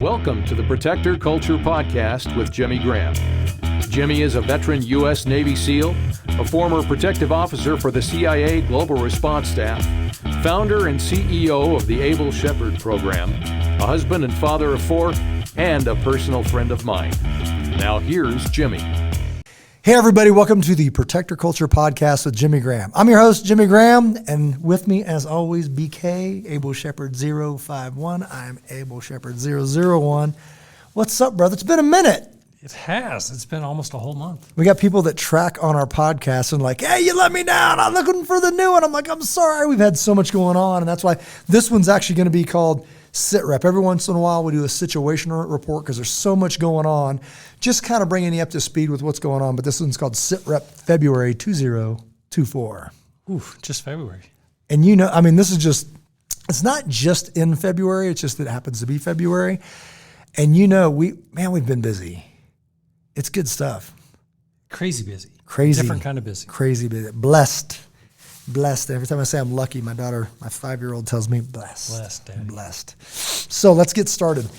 Welcome to the Protector Culture Podcast with Jimmy Graham. Jimmy is a veteran U.S. Navy SEAL, a former protective officer for the CIA Global Response Staff, founder and CEO of the Able Shepherd Program, a husband and father of four, and a personal friend of mine. Now here's Jimmy. Hey everybody, welcome to the Protector Culture Podcast with Jimmy Graham. I'm your host, Jimmy Graham, and with me as always, BK, Able Shepherd 051. I'm Able Shepherd 001. What's up, brother? It's been a minute. It has. It's been almost a whole month. We got people that track on our podcast and like, hey, you let me down. I'm looking for the new one. I'm like, I'm sorry. We've had so much going on, and that's why this one's actually going to be called Sitrep. Every once in a while, we do a situational report because there's so much going on, just kind of bringing you up to speed with what's going on. But this one's called Sitrep February 2024. Oof, just February. And you know, I mean, this is just, it's not just in February. It's just that it happens to be February. And you know, we've been busy. It's good stuff. Crazy busy. Crazy. Different kind of busy. Crazy busy. Blessed. Every time I say I'm lucky, my daughter, my 5-year-old tells me blessed. Blessed, Daddy. Blessed. So let's get started.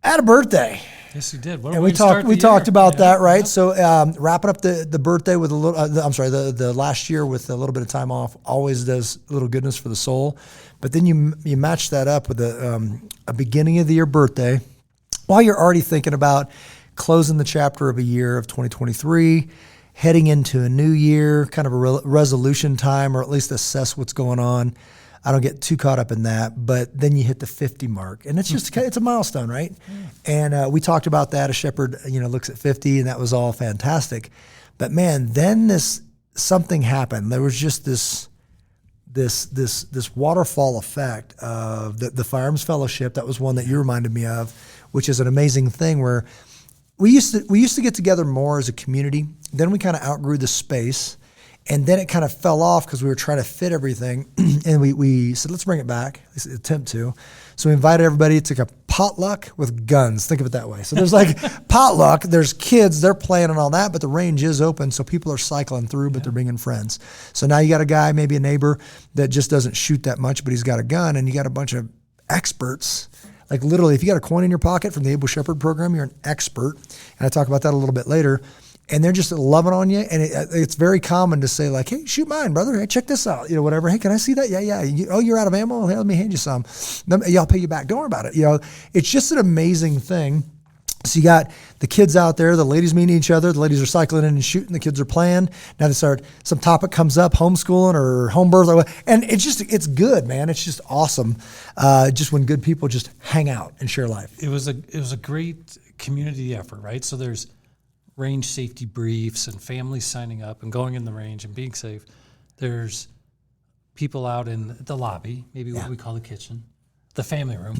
I had a birthday. Yes, you did. What And we talked about that, right? Yep. So wrapping up the birthday with a little, the last year with a little bit of time off always does a little goodness for the soul. But then you match that up with a beginning of the year birthday while you're already thinking about closing the chapter of a year of 2023, heading into a new year, kind of a resolution time, or at least assess what's going on. I don't get too caught up in that, but then you hit the 50 mark, and it's just it's a milestone, right? And we talked about that. A shepherd, looks at 50, and that was all fantastic. But man, then something happened. There was just this waterfall effect of the Firearms Fellowship. That was one that you reminded me of, which is an amazing thing where we used to get together more as a community. Then we kind of outgrew the space, and then it kind of fell off because we were trying to fit everything. And we said, let's bring it back, at least attempt to. So we invited everybody. It's like a potluck with guns. Think of it that way. So there's like potluck. There's kids. They're playing and all that, but the range is open, so people are cycling through, but they're bringing friends. So now you got a guy, maybe a neighbor, that just doesn't shoot that much, but he's got a gun, and you got a bunch of experts. Like literally, if you got a coin in your pocket from the Able Shepherd program, you're an expert. And I talk about that a little bit later. And they're just loving on you. And it's very common to say like, hey, shoot mine, brother. Hey, check this out. Whatever. Hey, can I see that? Yeah. You're out of ammo? Hey, let me hand you some. I'll pay you back. Don't worry about it. It's just an amazing thing. So you got the kids out there, the ladies meeting each other, the ladies are cycling in and shooting, the kids are playing. Now some topic comes up, homeschooling or home birth, and it's good, man. It's just awesome. Just when good people just hang out and share life. It was a great community effort, right? So there's range safety briefs and families signing up and going in the range and being safe. There's people out in the lobby, maybe what we call the kitchen. The family room.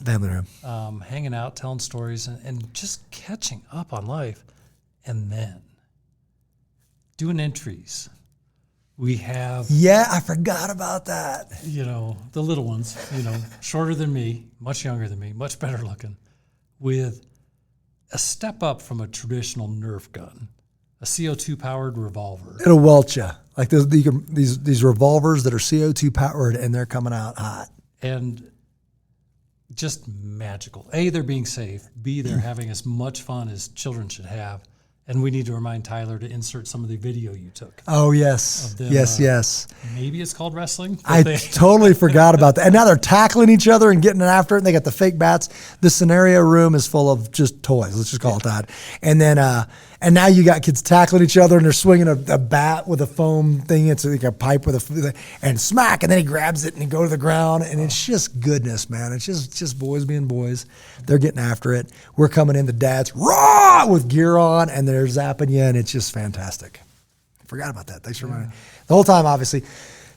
Hanging out, telling stories, and just catching up on life. And then doing entries. We have... Yeah, I forgot about that. The little ones, shorter than me, much younger than me, much better looking, with a step up from a traditional Nerf gun, a CO2-powered revolver. It'll welt you. Like these revolvers that are CO2-powered, and they're coming out hot. And... just magical. A, they're being safe. B, they're having as much fun as children should have. And we need to remind Tyler to insert some of the video you took. Oh, yes. Them, yes. Maybe it's called wrestling. I totally forgot about that. And now they're tackling each other and getting after it. And they got the fake bats. The scenario room is full of just toys. Let's just call it that. And then, and now you got kids tackling each other, and they're swinging a bat with a foam thing. It's like a pipe and smack. And then he grabs it and he go to the ground. And it's just goodness, man. It's just boys being boys. They're getting after it. We're coming in, the dads, raw, with gear on, and they're zapping you, and it's just fantastic. I forgot about that. Thanks for reminding me. The whole time, obviously.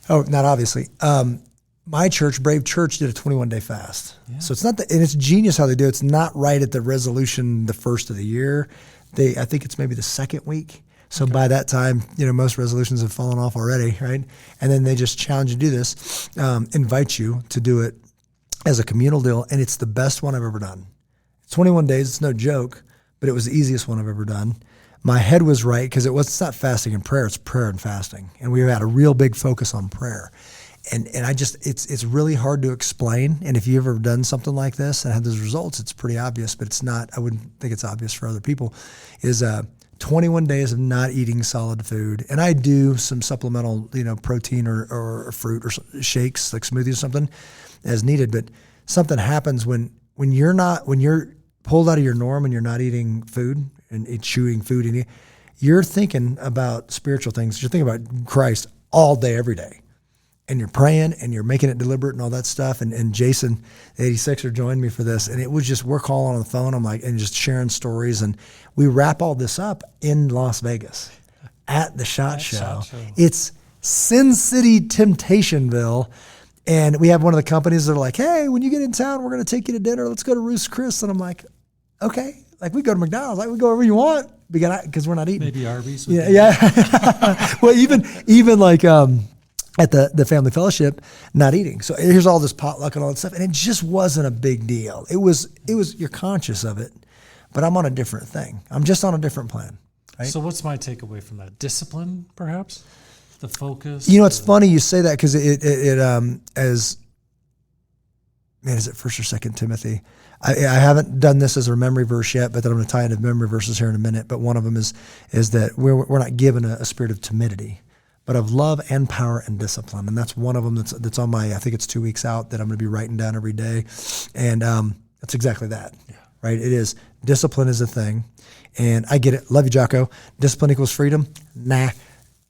Oh, not obviously. My church, Brave Church, did a 21-day fast. Yeah. So it's not and it's genius how they do it. It's not right at the resolution the first of the year. I think it's maybe the second week. So by that time, most resolutions have fallen off already, right? And then they just challenge you to do this, invite you to do it as a communal deal, and it's the best one I've ever done. 21 days, it's no joke, but it was the easiest one I've ever done. My head was right because it's not fasting and prayer, it's prayer and fasting. And we had a real big focus on prayer. And I just, it's really hard to explain. And if you've ever done something like this and had those results, it's pretty obvious, but it's not, I wouldn't think it's obvious for other people, is 21 days of not eating solid food. And I do some supplemental, protein or fruit or shakes, like smoothies or something as needed. But something happens when you're pulled out of your norm and you're not eating food and chewing food, and you're thinking about spiritual things. You're thinking about Christ all day, every day. And you're praying and you're making it deliberate and all that stuff. And Jason, the 86er, joined me for this. And it was just, we're calling on the phone. I'm like, and just sharing stories. And we wrap all this up in Las Vegas at the SHOT Show. It's Sin City Temptationville. And we have one of the companies that are like, hey, when you get in town, we're going to take you to dinner. Let's go to Roost Chris. And I'm like, okay. Like, we go to McDonald's. Like, we go wherever you want because we're not eating. Maybe Arby's. Yeah. Well, even like, at the family fellowship, not eating. So here's all this potluck and all that stuff. And it just wasn't a big deal. It was, you're conscious of it, but I'm on a different thing. I'm just on a different plan. Right? So what's my takeaway from that? Discipline, perhaps? The focus? It's funny you say that, because is it 1st or 2nd Timothy? I haven't done this as a memory verse yet, but then I'm going to tie into memory verses here in a minute. But one of them is that we're not given a spirit of timidity, but of love and power and discipline. And that's one of them that's on my, I think it's 2 weeks out, that I'm going to be writing down every day. And that's exactly that, right? It is, discipline is a thing. And I get it. Love you, Jocko. Discipline equals freedom? Nah.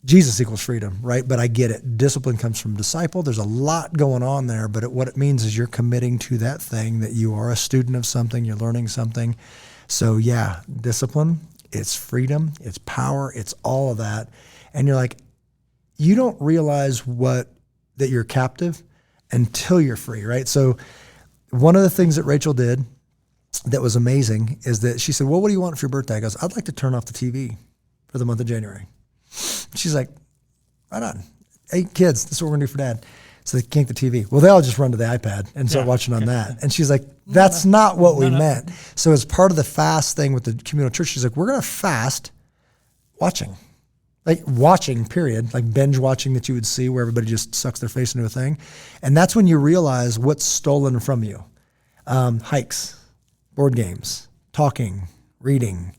Jesus equals freedom, right? But I get it. Discipline comes from disciple. There's a lot going on there, but what it means is you're committing to that thing, that you are a student of something, you're learning something. So yeah, discipline, it's freedom, it's power, it's all of that. And you're like, you don't realize that you're captive until you're free, right? So one of the things that Rachel did that was amazing is that she said, well, what do you want for your birthday? I goes, I'd like to turn off the TV for the month of January. She's like, right on. 8 kids, this is what we're going to do for Dad. So they kinked the TV. Well, they all just run to the iPad and start watching on that. And she's like, that's not what we meant. So as part of the fast thing with the communal church, she's like, we're going to fast watching. Like watching, period, like binge watching that you would see where everybody just sucks their face into a thing. And that's when you realize what's stolen from you. Hikes, board games, talking, reading,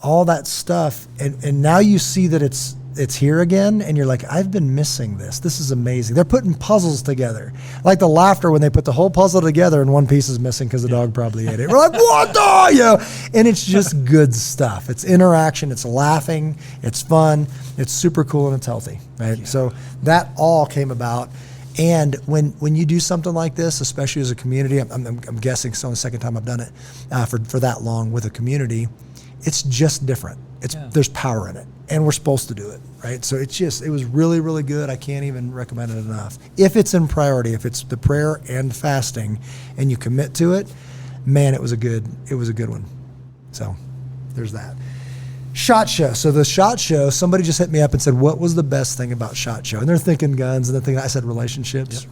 all that stuff. And now you see that it's here again, and you're like, I've been missing this. This is amazing. They're putting puzzles together. Like the laughter when they put the whole puzzle together and one piece is missing because the dog probably ate it. We're like, what the? And it's just good stuff. It's interaction. It's laughing. It's fun. It's super cool, and it's healthy, right? Yeah. So that all came about. And when you do something like this, especially as a community, I'm guessing it's only the second time I've done it for that long with a community, it's just different. There's power in it, and we're supposed to do it, right? So it was really, really good. I can't even recommend it enough. If it's in priority, if it's the prayer and fasting, and you commit to it, man, it was a good one. So there's that. SHOT Show. So the SHOT Show, somebody just hit me up and said, what was the best thing about SHOT Show? And they're thinking guns, and they're thinking, I said relationships.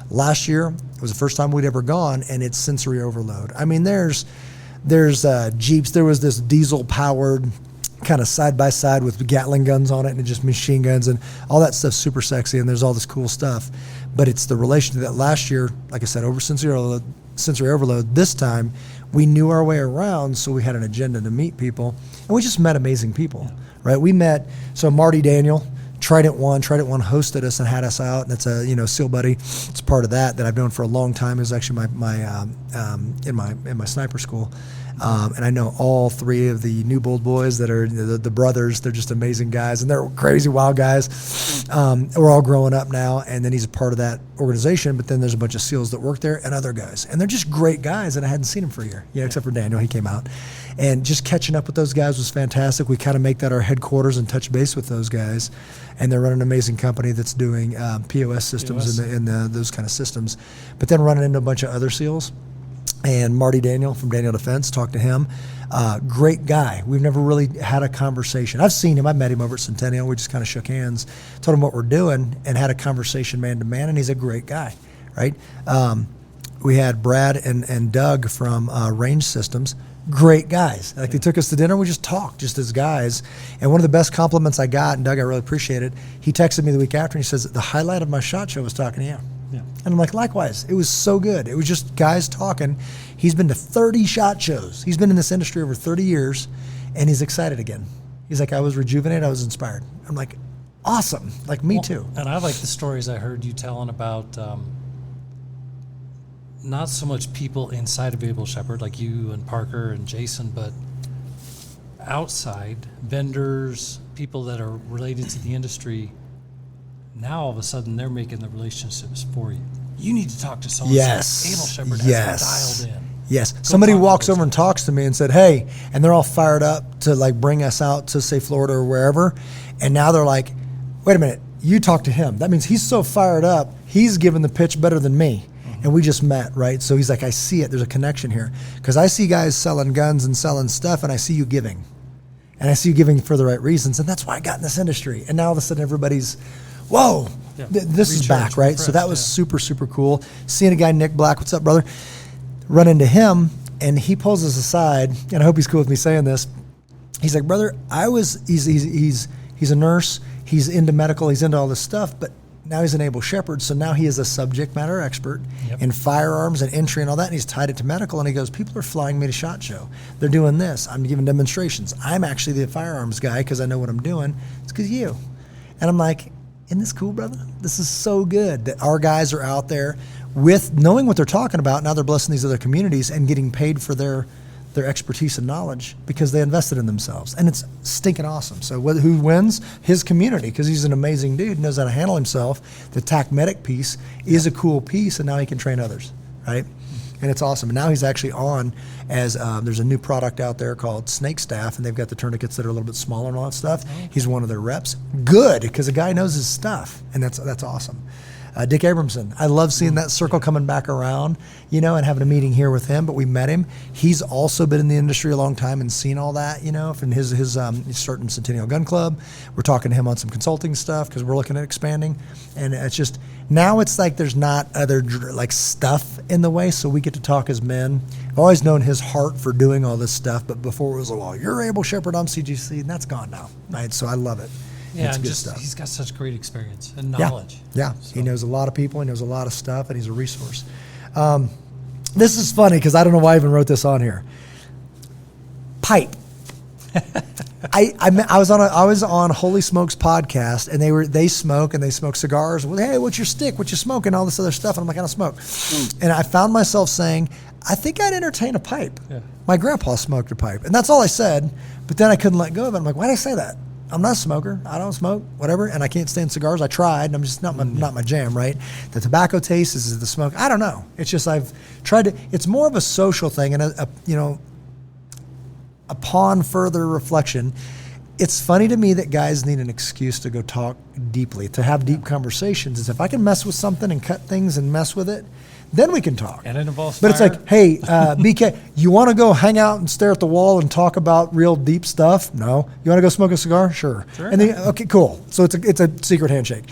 Last year, it was the first time we'd ever gone, and it's sensory overload. I mean, there's Jeeps. There was this diesel-powered kind of side-by-side with Gatling guns on it and just machine guns, and all that stuff's super sexy, and there's all this cool stuff. But it's the relation to that. Last year, like I said, over sensory overload. This time, we knew our way around, so we had an agenda to meet people, and we just met amazing people, right? We met, so Marty Daniel, Trident One hosted us and had us out, and it's a SEAL buddy. It's part of that I've known for a long time. It was actually my in my sniper school, and I know all 3 of the New Bold boys that are the brothers. They're just amazing guys, and they're crazy wild guys. We're all growing up now, and then he's a part of that organization. But then there's a bunch of SEALs that work there and other guys, and they're just great guys. And I hadn't seen them for a year, except for Daniel. He came out, and just catching up with those guys was fantastic. We kind of make that our headquarters and touch base with those guys. And they're running an amazing company that's doing POS systems and those kind of systems. But then running into a bunch of other SEALs. And Marty Daniel from Daniel Defense, talked to him. Great guy. We've never really had a conversation. I've seen him. I met him over at Centennial. We just kind of shook hands, told him what we're doing, and had a conversation man to man. And he's a great guy, right? We had Brad and Doug from Range Systems. great guys. Like they took us to dinner. We just talked just as guys. And one of the best compliments I got, and Doug, I really appreciate it. He texted me the week after and he says, the highlight of my SHOT Show was talking to you. Yeah. And I'm like, likewise, it was so good. It was just guys talking. He's been to 30 SHOT Shows. He's been in this industry over 30 years and he's excited again. He's like, I was rejuvenated. I was inspired. I'm like, awesome. Like me too. And I like the stories I heard you telling about, not so much people inside of Able Shepherd like you and Parker and Jason, but outside vendors, people that are related to the industry. Now all of a sudden they're making the relationships for you. You need to talk to someone. Yes. Able Shepherd has it dialed in. Yes. Somebody walks over and talks to me and said, hey, and they're all fired up to like bring us out to say Florida or wherever. And now they're like, wait a minute, you talk to him. That means he's so fired up, he's giving the pitch better than me. And we just met, right? So he's like, I see it. There's a connection here. Because I see guys selling guns and selling stuff, and I see you giving. And I see you giving for the right reasons. And that's why I got in this industry. And now all of a sudden everybody's, whoa, this is back, right? So that was super, super cool. Seeing a guy, Nick Black, what's up, brother? Run into him, and he pulls us aside, and I hope he's cool with me saying this. He's like, brother, he's a nurse. He's into medical. He's into all this stuff, but now he's an Able Shepherd, so now he is a subject matter expert in firearms and entry and all that, and he's tied it to medical, and he goes, people are flying me to SHOT Show. They're doing this. I'm giving demonstrations. I'm actually the firearms guy because I know what I'm doing. It's because of you. And I'm like, isn't this cool, brother? This is so good that our guys are out there with knowing what they're talking about. Now they're blessing these other communities and getting paid for their expertise and knowledge because they invested in themselves. And it's stinking awesome. So who wins? His community, because he's an amazing dude, knows how to handle himself. The TAC medic piece is a cool piece, and now he can train others, right? And it's awesome. And now he's actually on as there's a new product out there called Snake Staff, and they've got the tourniquets that are a little bit smaller and all that stuff. He's one of their reps. Good, because the guy knows his stuff, and that's awesome. Dick Abramson, I love seeing that circle coming back around, and having a meeting here with him, but we met him. He's also been in the industry a long time and seen all that, from his he's starting Centennial Gun Club. We're talking to him on some consulting stuff because we're looking at expanding. And it's just, now it's like there's not other like stuff in the way, so we get to talk as men. I've always known his heart for doing all this stuff, but before it was like, well, you're Able Shepherd, I'm CGC, and that's gone now, right? So I love it. Yeah, it's and good just stuff. he's got such great experience and knowledge. Yeah. So. He knows a lot of people. He knows a lot of stuff, and he's a resource. This is funny because I don't know why I even wrote this on here. Pipe. I was on Holy Smokes podcast, and they smoke and they smoke cigars. Well, hey, what's your stick? What you smoking? All this other stuff. And I'm like, I don't smoke. And I found myself saying, I think I'd entertain a pipe. Yeah. My grandpa smoked a pipe, and that's all I said. But then I couldn't let go of it. I'm like, why did I say that? I'm not a smoker. I don't smoke, whatever, and I can't stand cigars. I tried, and I'm just not my jam, right? The tobacco taste is the smoke. I don't know. It's just I've tried to. It's more of a social thing, and upon further reflection, it's funny to me that guys need an excuse to go talk deeply, to have deep conversations. Is if I can mess with something and cut things and mess with it, then we can talk. And it involves But fire. it's like, hey, BK, you want to go hang out and stare at the wall and talk about real deep stuff? No. You want to go smoke a cigar? Sure. And then, okay, cool. So it's a secret handshake.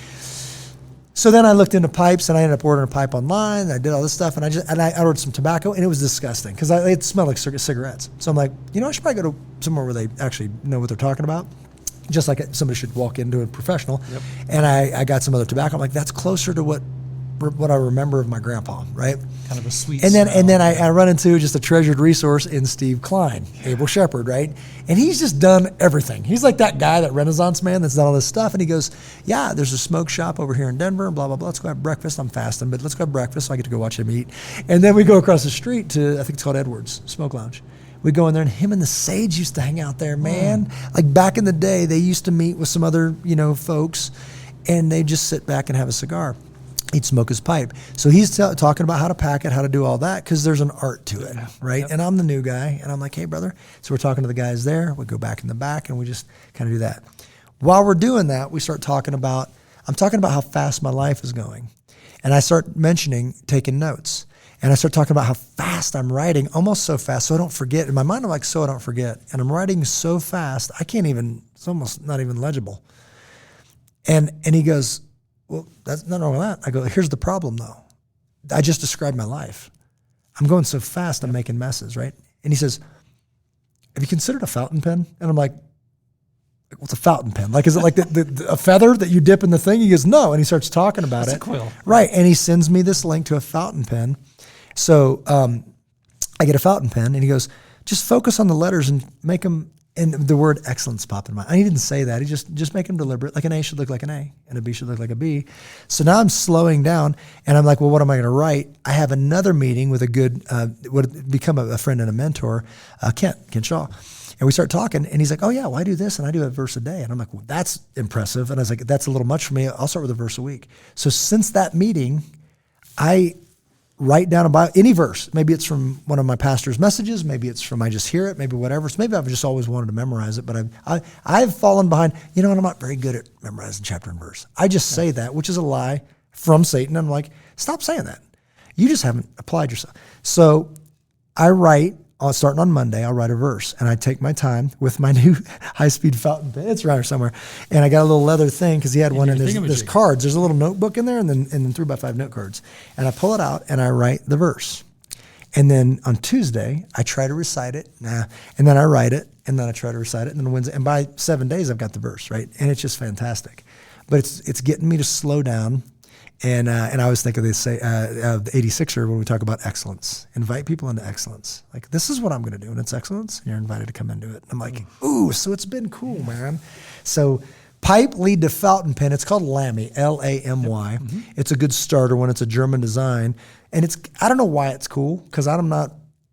So then I looked into pipes, and I ended up ordering a pipe online. And I did all this stuff, and I ordered some tobacco, and it was disgusting because it smelled like cigarettes. So I'm like, I should probably go to somewhere where they actually know what they're talking about. Just like somebody should walk into a professional. Yep. And I got some other tobacco. I'm like, that's closer to what I remember of my grandpa, right? Kind of a sweet and then smell. And then I run into just a treasured resource in Steve Klein, Able Shepherd, right? And he's just done everything. He's like that guy, that Renaissance man that's done all this stuff. And he goes, yeah, there's a smoke shop over here in Denver, and blah, blah, blah. Let's go have breakfast. I'm fasting, but let's go have breakfast so I get to go watch him eat. And then we go across the street to, I think it's called Edwards Smoke Lounge. We go in there, and him and the Sage used to hang out there, man. Like back in the day, they used to meet with some other, folks, and they just sit back and have a cigar. He'd smoke his pipe. So he's talking about how to pack it, how to do all that, because there's an art to it, right? Yep. And I'm the new guy, and I'm like, hey, brother. So we're talking to the guys there. We go back in the back, and we just kind of do that. While we're doing that, we start talking about, I'm talking about how fast my life is going. And I start mentioning taking notes. And I start talking about how fast I'm writing, almost so fast so I don't forget. In my mind, I'm like, so I don't forget. And I'm writing so fast, I can't even, it's almost not even legible. And he goes, well, that's nothing wrong with that. I go, here's the problem, though. I just described my life. I'm going so fast, I'm making messes, right? And he says, have you considered a fountain pen? And I'm like, what's a fountain pen? Like, is it like a feather that you dip in the thing? He goes, no. And he starts talking about It's it. a quill. Right. And he sends me this link to a fountain pen. So I get a fountain pen and he goes, just focus on the letters and make them, and the word excellence popped in my mind. He didn't say that. He just make them deliberate. Like an A should look like an A and a B should look like a B. So now I'm slowing down and I'm like, well, what am I going to write? I have another meeting with a good, would become a friend and a mentor, Kent Shaw. And we start talking, and he's like, oh, yeah, well, I do this, and I do a verse a day. And I'm like, well, that's impressive. And I was like, that's a little much for me. I'll start with a verse a week. So since that meeting, I write down about any verse. Maybe it's from one of my pastor's messages. Maybe it's from I just hear it. Maybe whatever. So maybe I've just always wanted to memorize it, but I've fallen behind. You know what? I'm not very good at memorizing chapter and verse. I just say that, which is a lie from Satan. I'm like, stop saying that. You just haven't applied yourself. So I write. Starting on Monday, I'll write a verse, and I take my time with my new high-speed fountain pen. It's around here somewhere, and I got a little leather thing because he had one, and there's cards. There's a little notebook in there, and then 3x5 note cards, and I pull it out and I write the verse, and then on Tuesday I try to recite it, and then I write it, and then I try to recite it, and then Wednesday, and by 7 days I've got the verse right, and it's just fantastic, but it's getting me to slow down. And I always think of this, the 86er when we talk about excellence. Invite people into excellence. Like, this is what I'm going to do, and it's excellence, and you're invited to come into it. I'm like, ooh, so it's been cool, man. So pipe lead to fountain pen. It's called Lamy, Lamy. Mm-hmm. It's a good starter when it's a German design. And I don't know why it's cool, because I'm not,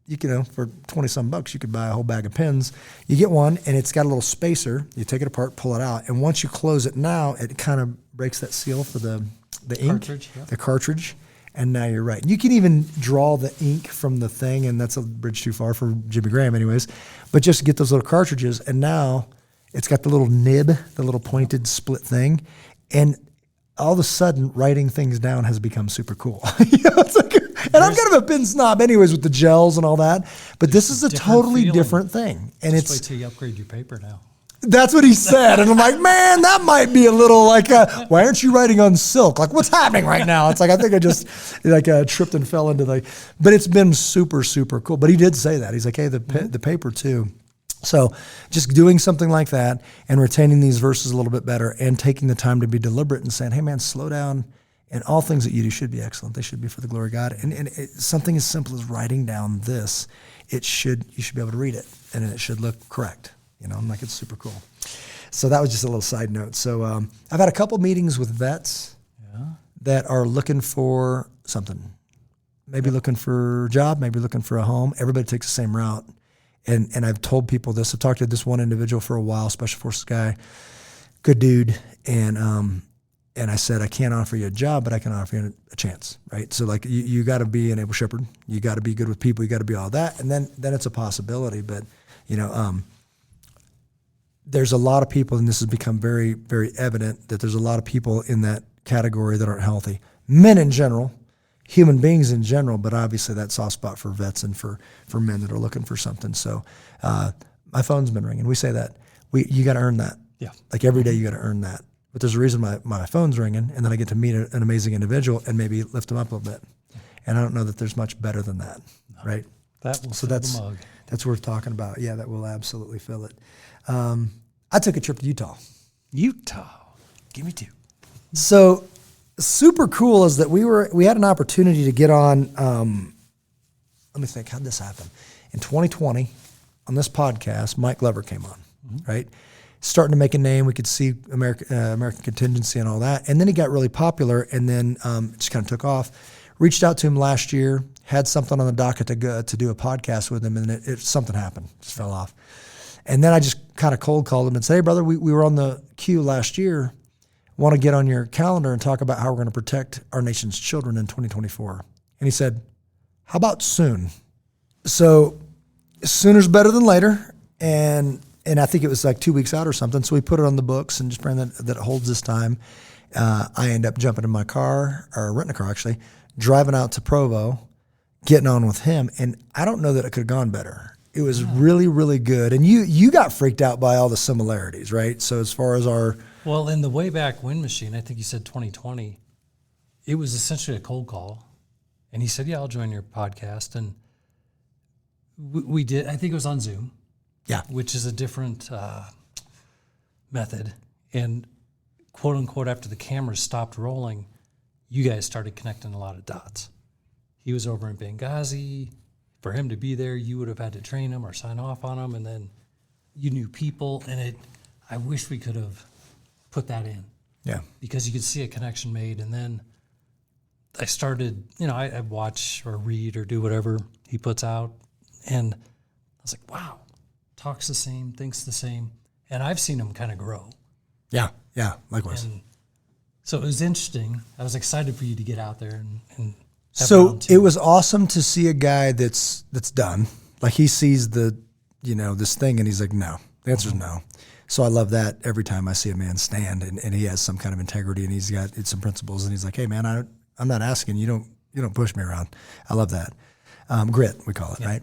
for 20-some bucks, you could buy a whole bag of pens. You get one, and it's got a little spacer. You take it apart, pull it out. And once you close it now, it kind of breaks that seal for the ink, the cartridge, and now you're right. You can even draw the ink from the thing, and that's a bridge too far for Jimmy Graham anyways, but just get those little cartridges, and now it's got the little nib, the little pointed split thing, and all of a sudden writing things down has become super cool. It's like, and I'm kind of a pen snob anyways with the gels and all that, but this is a totally different thing. And Just wait till you upgrade your paper now. That's what he said. And I'm like, man, that might be a little like, why aren't you writing on silk? Like, what's happening right now? It's like, I think I just tripped and fell into but it's been super, super cool. But he did say that. He's like, hey, the paper too. So just doing something like that and retaining these verses a little bit better and taking the time to be deliberate and saying, hey, man, slow down. And all things that you do should be excellent. They should be for the glory of God. And something as simple as writing down this, you should be able to read it, and it should look correct. I'm like, it's super cool. So that was just a little side note. So I've had a couple meetings with vets that are looking for something. Maybe looking for a job, maybe looking for a home. Everybody takes the same route. And I've told people this. I've talked to this one individual for a while, Special Forces guy, good dude. And I said, I can't offer you a job, but I can offer you a chance, right? So like you got to be an able shepherd. You got to be good with people. You got to be all that. And then it's a possibility. But, there's a lot of people, and this has become very, very evident, that there's a lot of people in that category that aren't healthy. Men in general, human beings in general, but obviously that soft spot for vets and for men that are looking for something. So my phone's been ringing. We say that. You got to earn that. Yeah. Like every day you got to earn that. But there's a reason my phone's ringing, and then I get to meet an amazing individual and maybe lift them up a little bit. And I don't know that there's much better than that, right? That will fill the mug. That's worth talking about. Yeah, that will absolutely fill it. I took a trip to Utah. Give me two. So super cool is that we had an opportunity to get on, let me think, how'd this happen? In 2020, on this podcast, Mike Glover came on, right? Starting to make a name. We could see American Contingency and all that. And then he got really popular, and then just kind of took off. Reached out to him last year, had something on the docket to do a podcast with him, and something happened, just fell off. And then I just kind of cold called him and said, hey, brother, we were on the queue last year. Want to get on your calendar and talk about how we're going to protect our nation's children in 2024. And he said, how about soon? So sooner's better than later. And I think it was like 2 weeks out or something. So we put it on the books and just praying that it holds this time. I end up jumping in my car, or renting a car actually, driving out to Provo, getting on with him. And I don't know that it could have gone better. It was really, really good. And you got freaked out by all the similarities, right? So as far as Well, in the Wayback Wind Machine, I think you said 2020, it was essentially a cold call. And he said, yeah, I'll join your podcast. And we did, I think it was on Zoom. Yeah. which is a different method. And quote unquote, after the cameras stopped rolling, you guys started connecting a lot of dots. He was over in Benghazi. For him to be there, you would have had to train him or sign off on him, and then you knew people. And I wish we could have put that in. Yeah. Because you could see a connection made. And then I started, I watch or read or do whatever he puts out. And I was like, wow, talks the same, thinks the same. And I've seen him kind of grow. Yeah. Yeah. Likewise. And so it was interesting. I was excited for you to get out there and have So round two. it was awesome to see a guy that's done. Like he sees this thing and he's like, no. The answer is no. So I love that every time I see a man stand and he has some kind of integrity and he's got some principles and he's like, hey man, I'm not asking, you don't push me around. I love that. Grit, we call it, right?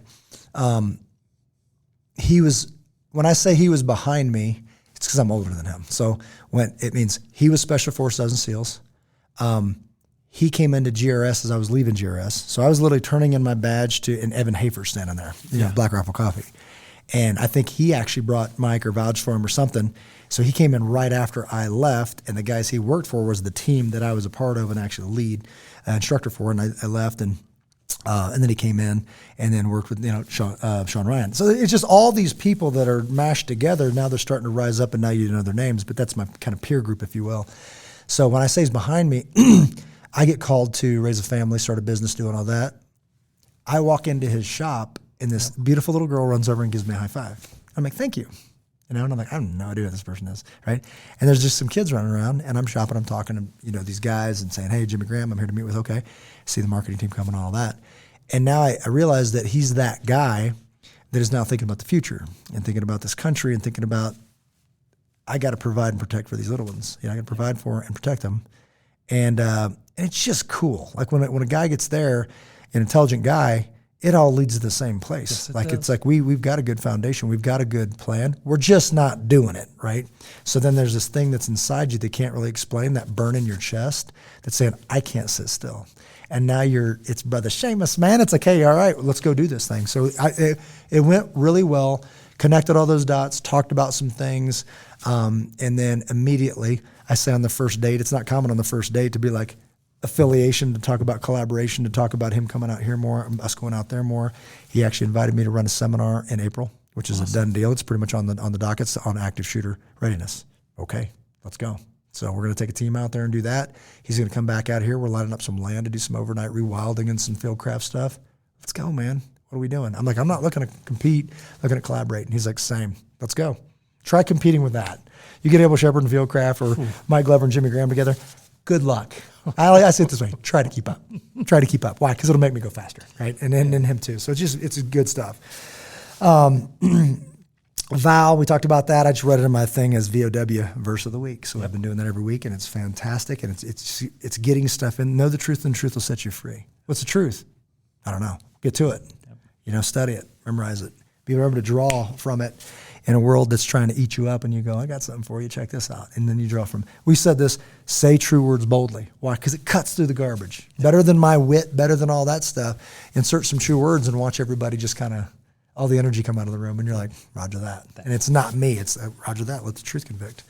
When I say he was behind me, it's because I'm older than him. So it means he was Special Forces and SEALs. He came into GRS as I was leaving GRS. So I was literally turning in my badge and Evan Hafer standing there, Black Rifle Coffee. And I think he actually brought Mike or vouched for him or something. So he came in right after I left, and the guys he worked for was the team that I was a part of and actually lead instructor for. And I left, and then he came in and then worked with Sean Ryan. So it's just all these people that are mashed together. Now they're starting to rise up, and now you know their names. But that's my kind of peer group, if you will. So when I say he's behind me, I get called to raise a family, start a business, doing all that. I walk into his shop, and this beautiful little girl runs over and gives me a high five. I'm like, thank you. And I'm like, I have no idea who this person is, right? And there's just some kids running around, and I'm shopping. I'm talking to these guys and saying, hey, Jimmy Graham, I'm here to meet with. Okay, see the marketing team coming and all that. And now I realize that he's that guy that is now thinking about the future and thinking about this country and thinking about, I got to provide and protect for these little ones. I got to provide for and protect them. And it's just cool. Like when a guy gets there, an intelligent guy, it all leads to the same place. Yes, It's like we've got a good foundation. We've got a good plan. We're just not doing it, right? So then there's this thing that's inside you that can't really explain, that burn in your chest that's saying, I can't sit still. And now it's Brother Seamus, man. It's like, hey, all right, let's go do this thing. So it went really well, connected all those dots, talked about some things, and then immediately I say on the first date, it's not common on the first date to be like, affiliation, to talk about collaboration, to talk about him coming out here more, us going out there more. He actually invited me to run a seminar in April, which is a done deal. It's pretty much on the docket. It's on active shooter readiness. Okay, let's go. So we're going to take a team out there and do that. He's going to come back out here. We're lining up some land to do some overnight rewilding and some fieldcraft stuff. Let's go, man. What are we doing? I'm like, I'm not looking to compete, looking to collaborate. And he's like, same. Let's go. Try competing with that. You get Abel Shepard and fieldcraft or Mike Glover and Jimmy Graham together. Good luck. I say it this way: try to keep up. Try to keep up. Why? Because it'll make me go faster, right? And him too. So it's good stuff. Vow, we talked about that. I just read it in my thing as VOW, verse of the week. So I've been doing that every week, and it's fantastic. And it's getting stuff in. Know the truth, and the truth will set you free. What's the truth? I don't know. Get to it. Study it, memorize it, be able to draw from it. In a world that's trying to eat you up, and you go, I got something for you, check this out. And then you draw from. We said this, say true words boldly. Why? Because it cuts through the garbage. Better than my wit, better than all that stuff. Insert some true words and watch everybody just kind of, all the energy come out of the room, and you're like, roger that. And it's not me, it's roger that, let the truth convict.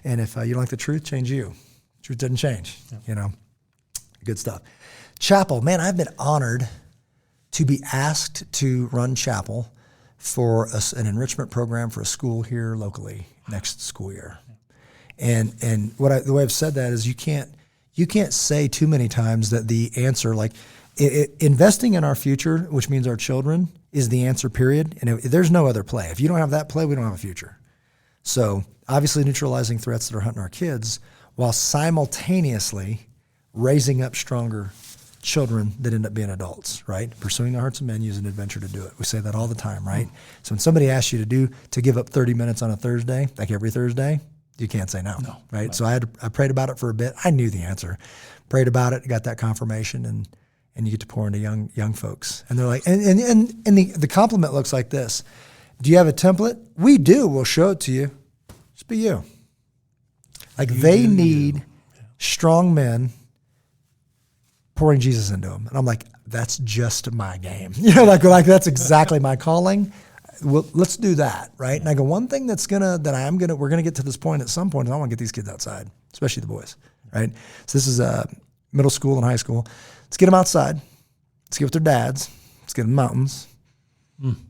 And if you don't like the truth, change you. Truth doesn't change, Good stuff. Chapel, man, I've been honored to be asked to run chapel for an enrichment program for a school here locally next school year. And the way I've said that is you can't say too many times that the answer, like investing in our future, which means our children, is the answer, period. And there's no other play. If you don't have that play, we don't have a future. So obviously neutralizing threats that are hunting our kids while simultaneously raising up stronger children that end up being adults, right? Pursuing the hearts of men, using adventure to do it. We say that all the time, right? So when somebody asks you to give up 30 minutes on a Thursday, like every Thursday, you can't say no, right? So I prayed about it for a bit. I knew the answer. Prayed about it, got that confirmation, and you get to pour into young folks. And they're like, and the compliment looks like this. Do you have a template? We do. We'll show it to you. Just be you. Like they need strong men pouring Jesus into them. And I'm like, that's just my game. Like that's exactly my calling. well, let's do that, right? And I go, one thing we're gonna get to this point at some point is I want to get these kids outside, especially the boys, right? So this is middle school and high school. Let's get them outside. Let's get with their dads. Let's get them mountains.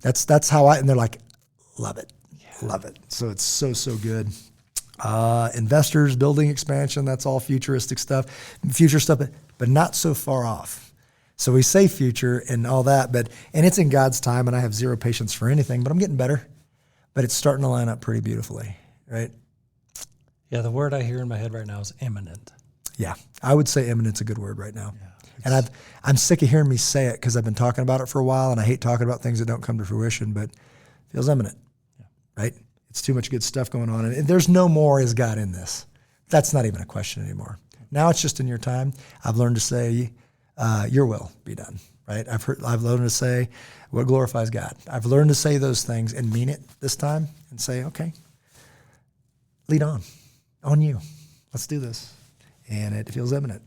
That's how and they're like, love it, love it. So it's so good. Investors, building expansion, that's all future stuff, but not so far off. So we say future and all that, and it's in God's time, and I have zero patience for anything, but I'm getting better. But it's starting to line up pretty beautifully, right? Yeah, the word I hear in my head right now is imminent. Yeah, I would say imminent's a good word right now. Yeah, and I'm sick of hearing me say it because I've been talking about it for a while, and I hate talking about things that don't come to fruition, but it feels imminent, right? It's too much good stuff going on, and there's no more is God in this. That's not even a question anymore. Now it's just in your time. I've learned to say, your will be done, right? I've learned to say what glorifies God. I've learned to say those things and mean it this time and say, okay, lead on you. Let's do this. And it feels imminent.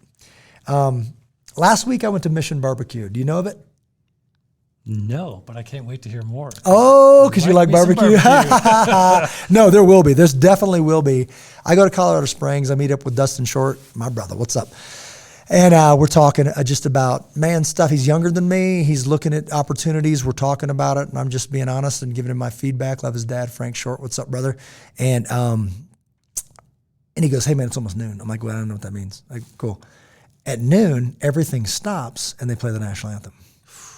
Last week I went to Mission Barbecue. Do you know of it? No, but I can't wait to hear more. Oh, because you like barbecue? No, there will be. There's definitely will be. I go to Colorado Springs. I meet up with Dustin Short, my brother. What's up? And we're talking just about man stuff. He's younger than me. He's looking at opportunities. We're talking about it, and I'm just being honest and giving him my feedback. Love his dad, Frank Short. What's up, brother? And he goes, hey, man, it's almost noon. I'm like, well, I don't know what that means. Like, cool. At noon, everything stops, and they play the national anthem.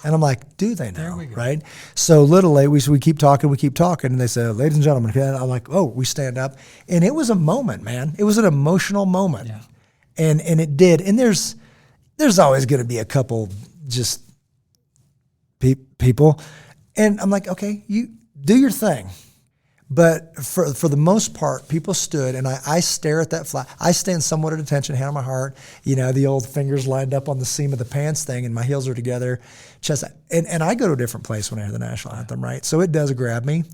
And I'm like, do they now, right? So literally, we keep talking, and they say, ladies and gentlemen. And I'm like, oh, we stand up. And it was a moment, man. It was an emotional moment. Yeah. And it did. And there's always going to be a couple just people. And I'm like, okay, you do your thing. But for the most part, people stood, and I stare at that flag. I stand somewhat at attention, hand on my heart, the old fingers lined up on the seam of the pants thing, and my heels are together, chest. And I go to a different place when I hear the national anthem, right? So it does grab me.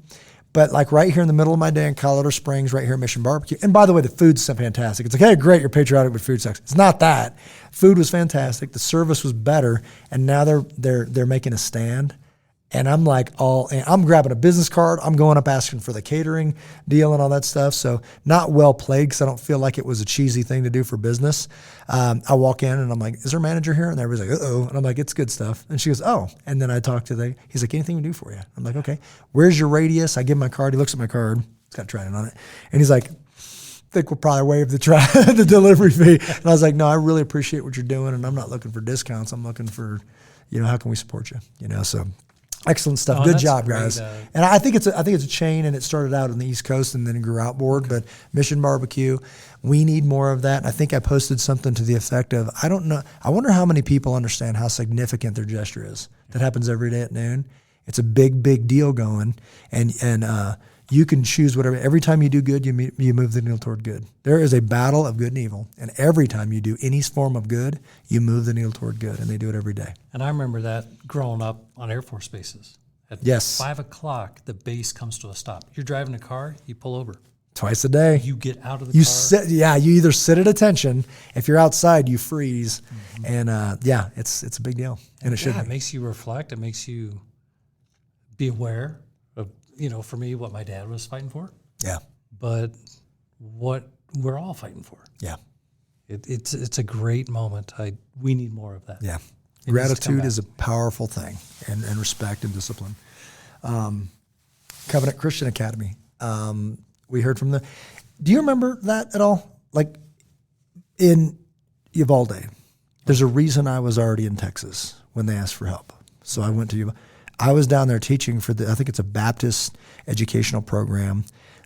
But like right here in the middle of my day in Colorado Springs, right here at Mission Barbecue. And by the way, the food's fantastic. It's like, hey, great, you're patriotic, but food sucks. It's not that. Food was fantastic. The service was better, and now they're making a stand. And I'm like I'm grabbing a business card. I'm going up asking for the catering deal and all that stuff. So not well played because I don't feel like it was a cheesy thing to do for business. I walk in and I'm like, is there a manager here? And everybody's like, uh-oh. And I'm like, it's good stuff. And she goes, oh. And then I talk to he's like, anything we do for you? I'm like, okay. Where's your radius? I give him my card. He looks at my card. It's got Trident on it. And he's like, I think we'll probably waive the delivery fee. And I was like, no, I really appreciate what you're doing. And I'm not looking for discounts. I'm looking for, how can we support you? So. Excellent stuff. Good job, guys. And I think it's a chain, and it started out on the East Coast and then grew outboard. But Mission Barbecue, we need more of that. I think I posted something to the effect of, I don't know. I wonder how many people understand how significant their gesture is. That happens every day at noon. It's a big deal going, and you can choose whatever. Every time you do good, you move the needle toward good. There is a battle of good and evil, and every time you do any form of good, you move the needle toward good, and they do it every day. And I remember that growing up on Air Force bases. At 5 o'clock, the base comes to a stop. You're driving a car, you pull over. Twice a day. You get out of the car. You either sit at attention. If you're outside, you freeze. Mm-hmm. And it's a big deal, and it should be. It makes you reflect. It makes you be aware of, for me, what my dad was fighting for. Yeah. But what we're all fighting for. Yeah. It's a great moment. We need more of that. Yeah. Gratitude is a powerful thing, and respect and discipline. Covenant Christian Academy. We heard from do you remember that at all? Like in Uvalde, there's a reason I was already in Texas when they asked for help. So I went to Uvalde. I was down there teaching for I think it's a Baptist educational program.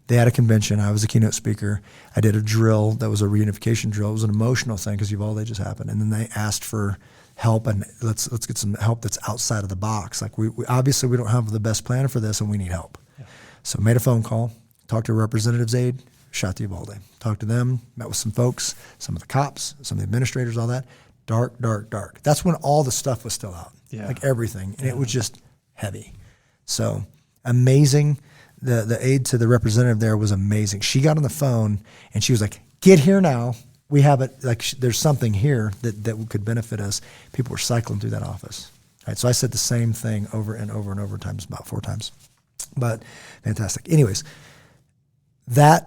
They had a convention. I was a keynote speaker. I did a drill that was a reunification drill. It was an emotional thing because Uvalde just happened. And then they asked for help, and let's get some help that's outside of the box. Like we obviously we don't have the best plan for this, and we need help. Yeah. So made a phone call, talked to a representative's aide, shot to Uvalde. Talked to them, met with some folks, some of the cops, some of the administrators, all that. Dark. That's when all the stuff was still out. Yeah. Like everything. And it was just heavy. So amazing. The aide to the representative there was amazing. She got on the phone and she was like, get here now. We have it. Like there's something here that could benefit us. People were cycling through that office. All right. So I said the same thing over and over and over times, about 4 times. But fantastic. Anyways, the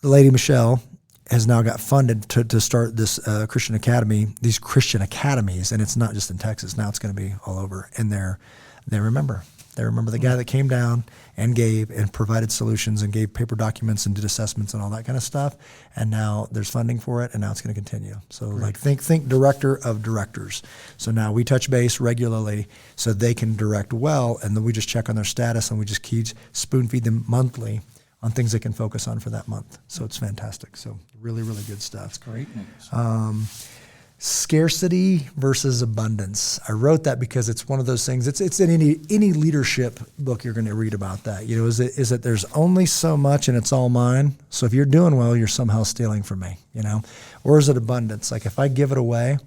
lady Michelle has now got funded to start this Christian academy, these Christian academies, and it's not just in Texas. Now it's going to be all over. And they remember the guy that came down and gave and provided solutions and gave paper documents and did assessments and all that kind of stuff. And now there's funding for it, and now it's going to continue. So like think director of directors. So now we touch base regularly so they can direct well, and then we just check on their status, and we just keep spoon feed them monthly on things they can focus on for that month. So it's fantastic. So really, really good stuff. That's great news. Scarcity versus abundance. I wrote that because it's one of those things. It's in any leadership book you're going to read about that. You know, is that there's only so much and it's all mine. So if you're doing well, you're somehow stealing from me. You know, or is it abundance? Like if I give it away,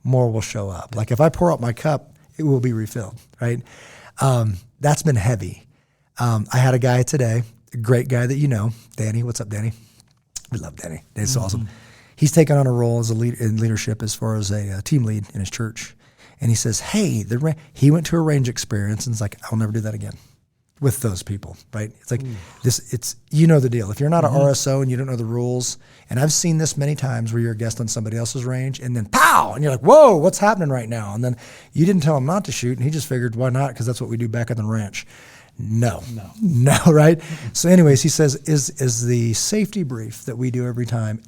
more will show up. Like if I pour out my cup, it will be refilled. Right? That's been heavy. I had a guy today, a great guy that you know, Danny. What's up, Danny? We love Danny. Danny's awesome. He's taken on a role as a lead in leadership as far as a team lead in his church. And he says, hey, he went to a range experience and it's like, I'll never do that again with those people, right? It's like you know the deal. If you're not an RSO and you don't know the rules, and I've seen this many times where you're a guest on somebody else's range and then pow, and you're like, whoa, what's happening right now? And then you didn't tell him not to shoot and he just figured, why not? Because that's what we do back on the ranch. No, right? So anyways, he says, is the safety brief that we do every time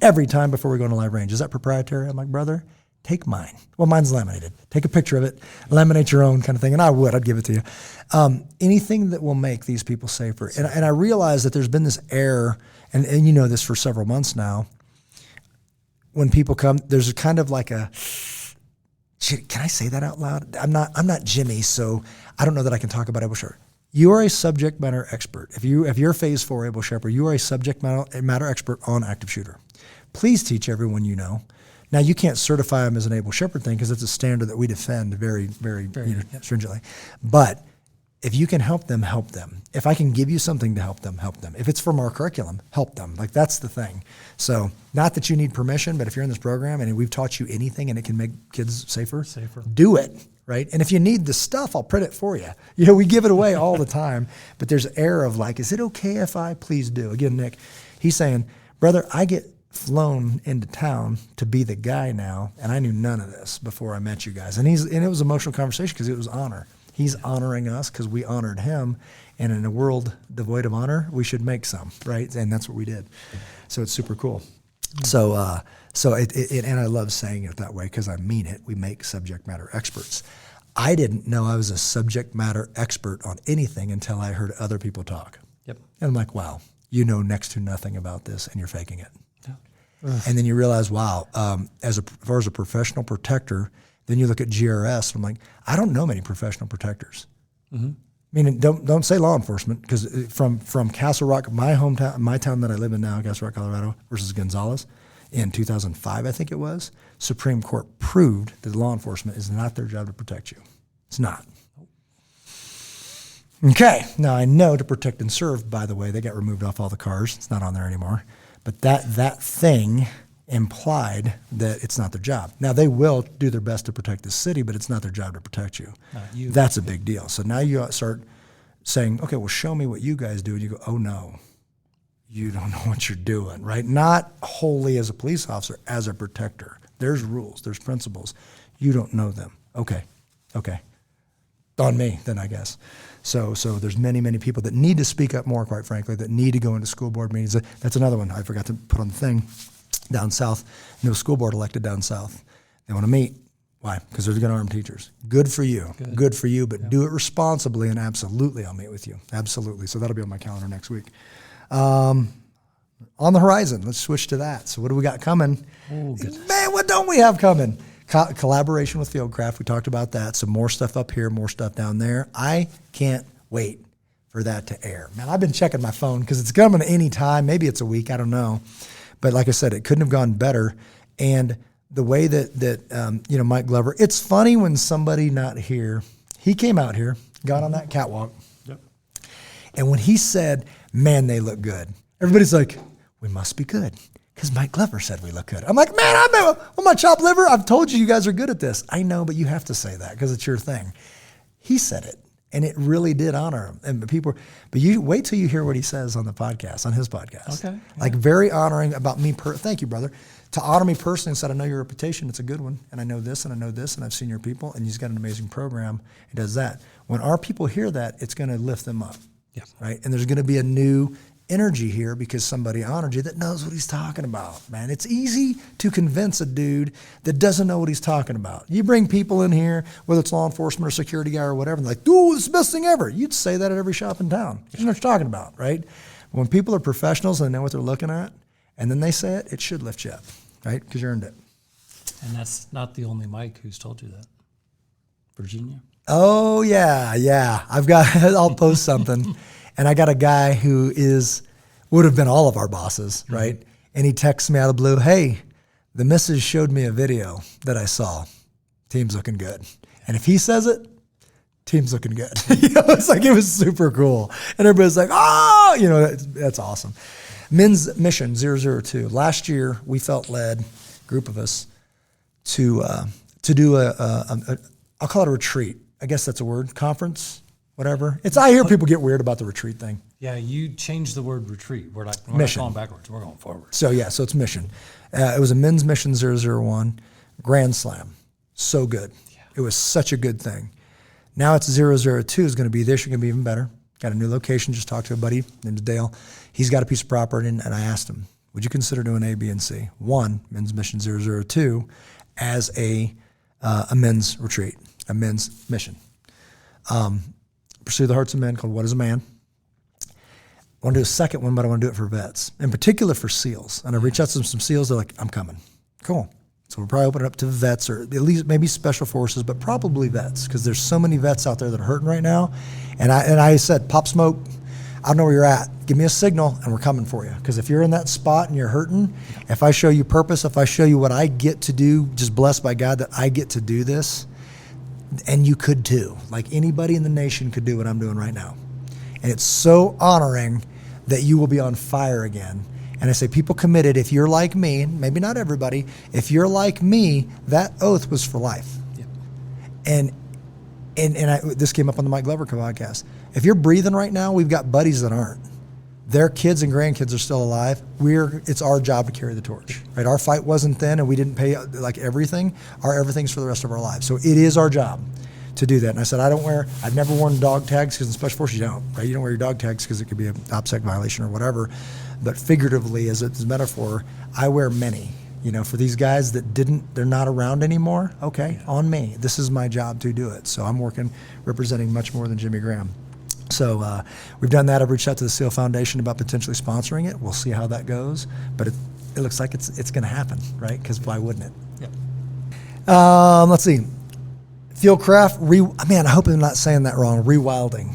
before we go into live range, is that proprietary? I'm like, brother, take mine. Well, mine's laminated. Take a picture of it, laminate your own kind of thing. And I'd give it to you. Anything that will make these people safer. And I realize that there's been this error, and you know this for several months now. When people come, there's kind of like a, can I say that out loud? I'm not Jimmy, so I don't know that I can talk about Able Shepherd. You are a subject matter expert. If you're Phase 4 Able Shepherd, you are a subject matter expert on active shooter. Please teach everyone you know. Now, you can't certify them as an Able Shepherd thing because it's a standard that we defend very, very stringently. But if you can help them, help them. If I can give you something to help them, help them. If it's from our curriculum, help them. Like, that's the thing. So not that you need permission, but if you're in this program and we've taught you anything and it can make kids safer. Do it. Right? And if you need the stuff, I'll print it for you. You know, we give it away all the time, but there's an air of like, is it okay if I please do? Again, Nick, he's saying, brother, I get flown into town to be the guy now, and I knew none of this before I met you guys. And it was an emotional conversation because it was honor. He's honoring us because we honored him, and in a world devoid of honor, we should make some, right? And that's what we did. So it's super cool. So and I love saying it that way because I mean it. We make subject matter experts. I didn't know I was a subject matter expert on anything until I heard other people talk. Yep. And I'm like, wow, you know next to nothing about this and you're faking it. Yeah. And then you realize, wow, as far as a professional protector, then you look at GRS, and I'm like, I don't know many professional protectors. Mm-hmm. I mean, don't say law enforcement, because from Castle Rock, my hometown, my town that I live in now, Castle Rock, Colorado, versus Gonzales, in 2005, I think it was, Supreme Court proved that law enforcement is not their job to protect you. It's not. Okay, now I know to protect and serve, by the way, they got removed off all the cars. It's not on there anymore. But that thing implied that it's not their job. Now, they will do their best to protect the city, but it's not their job to protect you. Not you. That's a big deal. So now you start saying, okay, well, show me what you guys do. And you go, oh, no, you don't know what you're doing, right? Not wholly as a police officer, as a protector. There's rules, there's principles. You don't know them. Okay. On me, then, I guess. So there's many, many people that need to speak up more, quite frankly, that need to go into school board meetings. That's another one I forgot to put on the thing. Down south, no school board elected down south. They want to meet. Why? Because they're going to arm teachers. Good for you. Good for you, but do it responsibly, and absolutely I'll meet with you. Absolutely. So that'll be on my calendar next week. On the horizon, let's switch to that. So what do we got coming? Oh, goodness. Man, what don't we have coming? Collaboration with Fieldcraft. We talked about that. So more stuff up here, more stuff down there. I can't wait for that to air. Man, I've been checking my phone because it's coming any time. Maybe it's a week. I don't know. But like I said, it couldn't have gone better. And the way that Mike Glover, it's funny when somebody not here, he came out here, got on that catwalk. Yep. And when he said, man, they look good, everybody's like, we must be good because Mike Glover said we look good. I'm like, man, I'm my chopped liver. I've told you guys are good at this. I know, but you have to say that because it's your thing. He said it. And it really did honor him. And people, but you wait till you hear what he says on the podcast, on his podcast. Okay. Yeah. Like very honoring about me. Thank you, brother. To honor me personally and said, I know your reputation. It's a good one. And I know this and I know this and I've seen your people and he's got an amazing program. He does that. When our people hear that, it's going to lift them up. Yeah. Right. And there's going to be a new energy here because somebody honored you that knows what he's talking about, man. It's easy to convince a dude that doesn't know what he's talking about. You bring people in here, whether it's law enforcement or security guy or whatever, and they're like, dude, it's the best thing ever. You'd say that at every shop in town. You know what you're talking about, right? When people are professionals and they know what they're looking at, and then they say it, it should lift you up, right? Because you earned it. And that's not the only Mike who's told you that. Virginia? Oh, yeah. I'll post something. And I got a guy who would have been all of our bosses, right? Mm-hmm. And he texts me out of the blue, hey, the missus showed me a video that I saw. Team's looking good. And if he says it, team's looking good. It's like, it was super cool. And everybody's like, oh, that's awesome. Men's Mission 002. Last year, we felt led, group of us, to do I'll call it a retreat. I guess that's a word, conference, whatever. I hear people get weird about the retreat thing. Yeah, you changed the word retreat. We're not going backwards. We're going forward. So it's mission. It was a Men's Mission 001 Grand Slam. So good. Yeah. It was such a good thing. Now it's 002 is going to be this year, going to be even better. Got a new location. Just talked to a buddy named Dale. He's got a piece of property, and I asked him, would you consider doing A, B, and C? One, Men's Mission 002 as a men's retreat, a men's mission. Pursue the Hearts of Men, called What is a Man? I want to do a second one, but I want to do it for vets, in particular for SEALs. And I reached out to some SEALs. They're like, I'm coming. Cool. So we'll probably open it up to vets or at least maybe special forces, but probably vets because there's so many vets out there that are hurting right now. And I said, Pop Smoke, I don't know where you're at. Give me a signal and we're coming for you. Because if you're in that spot and you're hurting, if I show you purpose, if I show you what I get to do, just blessed by God that I get to do this, and you could too. Like anybody in the nation could do what I'm doing right now. And it's so honoring that you will be on fire again. And I say, people committed, if you're like me, maybe not everybody, if you're like me, that oath was for life. Yep. And this came up on the Mike Glover podcast. If you're breathing right now, we've got buddies that aren't. Their kids and grandkids are still alive. It's our job to carry the torch, right? Our fight wasn't then, and we didn't pay like everything. Our everything's for the rest of our lives. So it is our job to do that. And I said, I've never worn dog tags because in Special Forces you don't, right? You don't wear your dog tags because it could be an OPSEC violation or whatever. But figuratively, as a metaphor, I wear many. For these guys that they're not around anymore, okay, on me. This is my job to do it. So I'm representing much more than Jimmy Graham. So we've done that. I've reached out to the SEAL Foundation about potentially sponsoring it. We'll see how that goes. But it looks like it's going to happen, right? Because why wouldn't it? Yeah. Let's see. Fieldcraft, I hope I'm not saying that wrong, rewilding.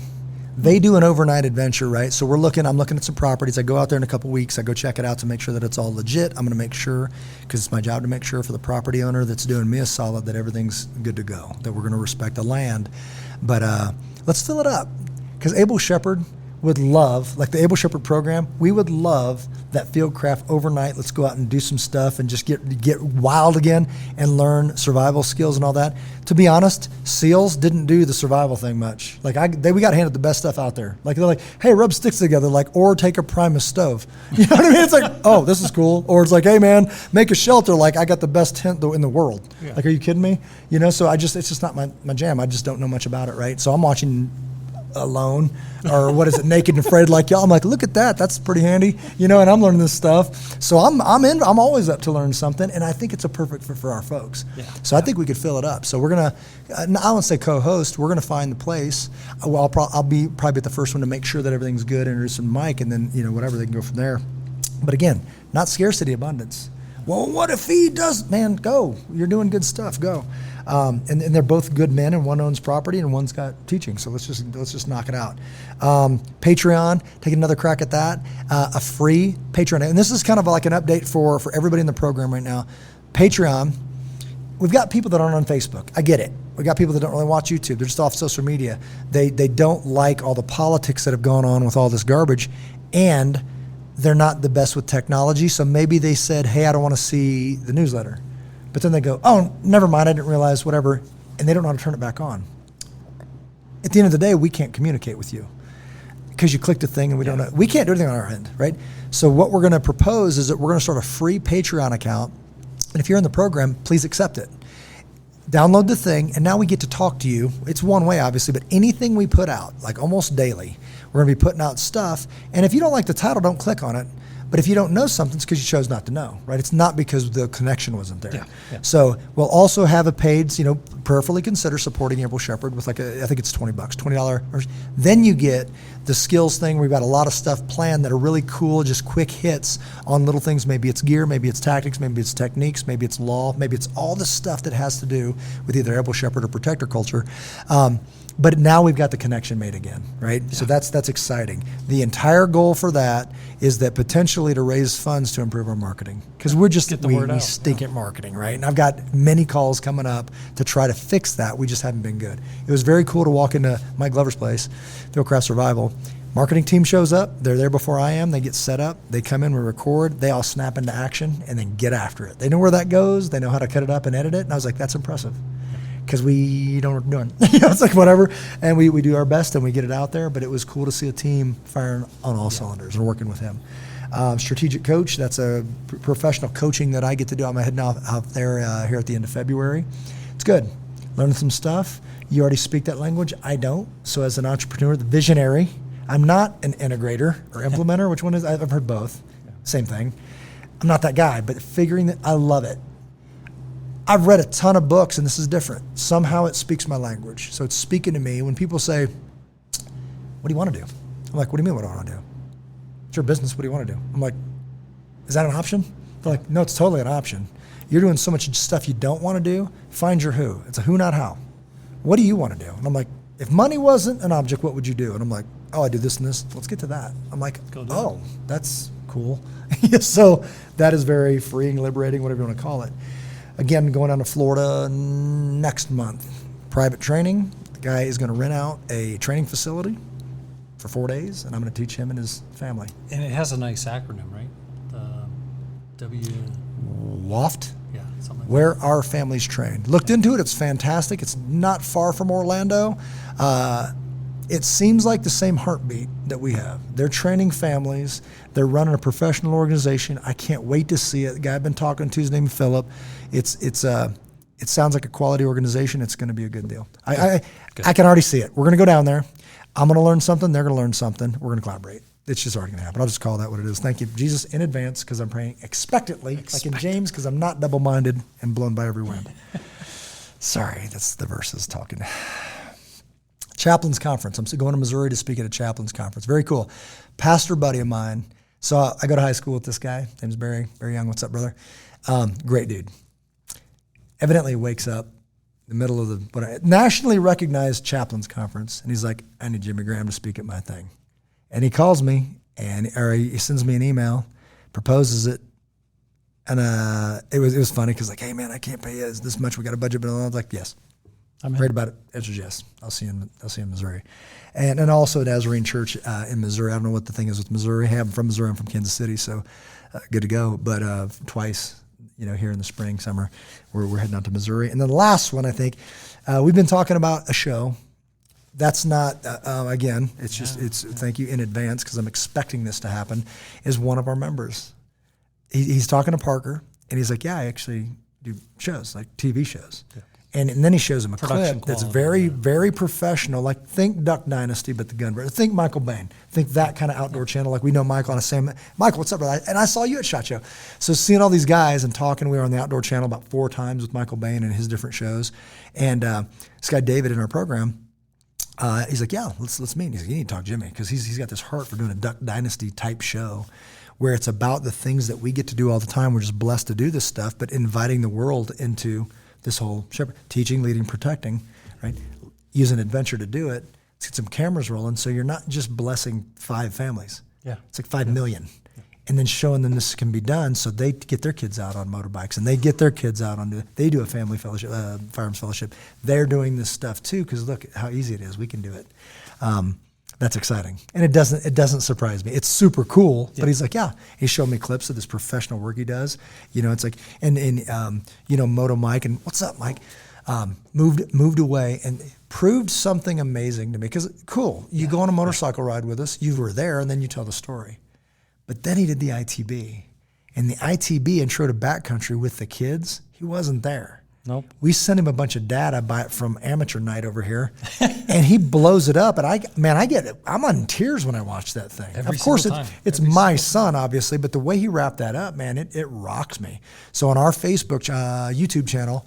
They do an overnight adventure, right? So I'm looking at some properties. I go out there in a couple weeks. I go check it out to make sure that it's all legit. I'm going to make sure, because it's my job to make sure for the property owner that's doing me a solid that everything's good to go, that we're going to respect the land. But let's fill it up. Because Able Shepherd would love, like the Able Shepherd program, we would love that Fieldcraft overnight. Let's go out and do some stuff and just get wild again and learn survival skills and all that. To be honest, SEALs didn't do the survival thing much. Like we got handed the best stuff out there. Like they're like, hey, rub sticks together, or take a Primus stove. You know what I mean? It's like, oh, this is cool. Or it's like, hey man, make a shelter. Like I got the best tent in the world. Yeah. Like, are you kidding me? So it's just not my jam. I just don't know much about it, right? So I'm watching Alone, or what is it, Naked and Afraid like y'all. I'm like, look at that, that's pretty handy, and I'm learning this stuff. So I'm always up to learn something, and I think it's a perfect fit for our folks. Yeah. So I think we could fill it up. So we're gonna, I won't say co-host, we're gonna find the place. Well, I'll be probably the first one to make sure that everything's good, introduce Mike, and then whatever, they can go from there. But again, not scarcity, abundance. Well, what if he does? Man, go. You're doing good stuff. Go. And they're both good men, and one owns property and one's got teaching. So let's just knock it out. Patreon, take another crack at that. A free Patreon, and this is kind of like an update for everybody in the program right now. Patreon, we've got people that aren't on Facebook. I get it. We got people that don't really watch YouTube. They're just off social media. They don't like all the politics that have gone on with all this garbage, and they're not the best with technology. So maybe they said, hey, I don't want to see the newsletter. But then they go, oh, never mind, I didn't realize, whatever. And they don't know how to turn it back on. At the end of the day, we can't communicate with you because you clicked a thing and we don't know. We can't do anything on our end, right? So what we're going to propose is that we're going to start a free Patreon account. And if you're in the program, please accept it. Download the thing, and now we get to talk to you. It's one way, obviously, but anything we put out, like almost daily, we're going to be putting out stuff. And if you don't like the title, don't click on it. But if you don't know something, it's because you chose not to know, right? It's not because the connection wasn't there. Yeah. So we'll also have a paid, prayerfully consider supporting April Shepherd with I think it's $20, $20. Then you get the skills thing. We've got a lot of stuff planned that are really cool, just quick hits on little things. Maybe it's gear, maybe it's tactics, maybe it's techniques, maybe it's law, maybe it's all the stuff that has to do with either April Shepherd or protector culture. But now we've got the connection made again, right? Yeah. So that's exciting. The entire goal for that is that potentially to raise funds to improve our marketing, because we're just we stink at marketing, right? And I've got many calls coming up to try to fix that. We just haven't been good. It was very cool to walk into Mike Glover's place, Fieldcraft Survival. Marketing team shows up. They're there before I am. They get set up. They come in, we record. They all snap into action and then get after it. They know where that goes. They know how to cut it up and edit it. And I was like, that's impressive. Because we don't know what we're doing. It's like whatever. And we do our best and we get it out there. But it was cool to see a team firing on all cylinders and working with him. Strategic coach, that's a professional coaching that I get to do. I'm heading out there here at the end of February. It's good. Learning some stuff. You already speak that language. I don't. So as an entrepreneur, the visionary, I'm not an integrator or implementer. Which one is? I've heard both. Same thing. I'm not that guy. But figuring that, I love it. I've read a ton of books, and this is different. Somehow it speaks my language. So it's speaking to me. When people say, what do you want to do? I'm like, what do you mean what do I want to do? It's your business. What do you want to do? I'm like, is that an option? They're like, no, it's totally an option. You're doing so much stuff you don't want to do. Find your who. It's a who, not how. What do you want to do? And I'm like, if money wasn't an object, what would you do? And I'm like, oh, I do this and this. Let's get to that. I'm like, oh, that's cool. So that is very freeing, liberating, whatever you want to call it. Again, going down to Florida next month. Private training. The guy is going to rent out a training facility for 4 days, and I'm going to teach him and his family. And it has a nice acronym, right? WAFT? Yeah, something like Where Our Families Train. Looked into it. It's fantastic. It's not far from Orlando. It seems like the same heartbeat that we have. They're training families. They're running a professional organization. I can't wait to see it. The guy I've been talking to, his name is Philip. It sounds like a quality organization. It's going to be a good deal. I can already see it. We're going to go down there. I'm going to learn something. They're going to learn something. We're going to collaborate. It's just already going to happen. I'll just call that what it is. Thank you, Jesus, in advance, because I'm praying expectantly, like in James, because I'm not double-minded and blown by every wind. Sorry, that's the verses talking. Chaplains Conference. I'm going to Missouri to speak at a chaplains conference. Very cool. Pastor buddy of mine. So I go to high school with this guy. His name's Barry. Barry Young. What's up, brother? Great dude. Evidently wakes up in the middle of the nationally recognized chaplains conference, and he's like, I need Jimmy Graham to speak at my thing. And he calls me, or he sends me an email, proposes it. And it was funny because like, hey man, I can't pay you this much. We got a budget, but I was like, yes. I'm right about it. Answer is yes. I'll see you in Missouri, and also Nazarene Church in Missouri. I don't know what the thing is with Missouri. Hey, I'm from Missouri. I'm from Kansas City, so good to go. But twice, here in the spring, summer, we're heading out to Missouri. And then the last one, I think, we've been talking about a show. That's not again. It's thank you in advance because I'm expecting this to happen. Is one of our members. He's talking to Parker, and he's like, yeah, I actually do shows like TV shows. Yeah. And then he shows him a clip that's very, very professional. Like think Duck Dynasty, but the gun. Think Michael Bain. Think that kind of outdoor channel. Like we know Michael on the same. Michael, what's up, brother? And I saw you at SHOT Show. So seeing all these guys and talking, we were on the outdoor channel about 4 times with Michael Bain and his different shows. And this guy David in our program, he's like, yeah, let's meet. He's like, you need to talk to Jimmy because he's got this heart for doing a Duck Dynasty type show where it's about the things that we get to do all the time. We're just blessed to do this stuff, but inviting the world into this whole shepherd, teaching, leading, protecting, right? Use an adventure to do it. Let's get some cameras rolling so you're not just blessing 5 families. Yeah. It's like 5 million. Yeah. And then showing them this can be done so they get their kids out on motorbikes and they get their kids out they do a family fellowship, firearms fellowship. They're doing this stuff too because look how easy it is. We can do it. That's exciting. And it doesn't surprise me. It's super cool, but he's like, yeah. He showed me clips of this professional work he does. It's like, and Moto Mike, and what's up, Mike? moved away and proved something amazing to me. Because cool, you go on a motorcycle ride with us, you were there, and then you tell the story. But then he did the ITB. And the ITB, Intro to Backcountry, with the kids, he wasn't there. Nope. We sent him a bunch of data by it from Amateur Night over here, and he blows it up. And I'm on tears when I watch that thing. Of course, it's my son, obviously, but the way he wrapped that up, man, it rocks me. So on our Facebook, YouTube channel,